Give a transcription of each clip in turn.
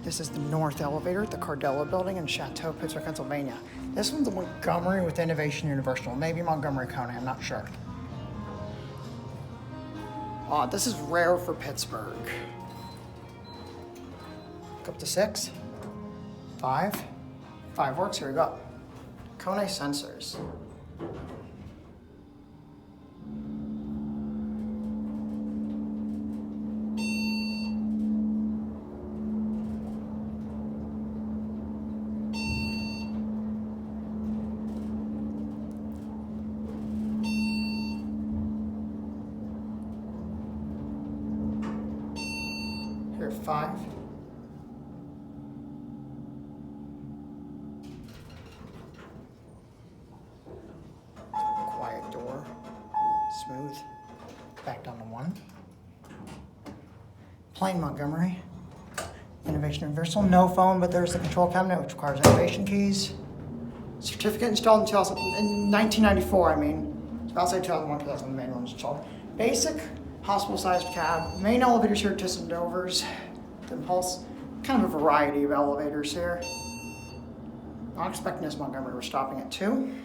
This is the north elevator at the Cardello building in Chateau, Pittsburgh, Pennsylvania. This one's the Montgomery with Innovation Universal, maybe Montgomery County, I'm not sure. This is rare for Pittsburgh. Go up to 6, 5. 5 works, here we go. Kone sensors. Here, 5. Quiet door, smooth. Back down to 1. Plain Montgomery. Innovation Universal, no phone, but there's the control cabinet, which requires innovation keys. Certificate installed in 1994, I mean. It's about to say 2001, 2000, the main one was installed. Basic, hospital-sized cab. Main elevators here, Tist and Dovers. The Impulse, kind of a variety of elevators here. Not expecting this Montgomery, we're stopping at 2.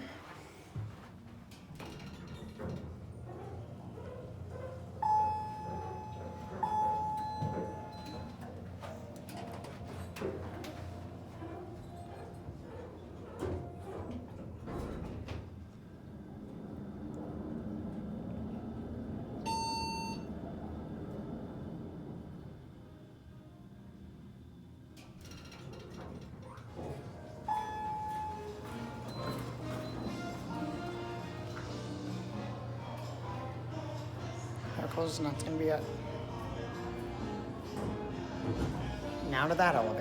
Close, and that's gonna be it. Now to that elevator.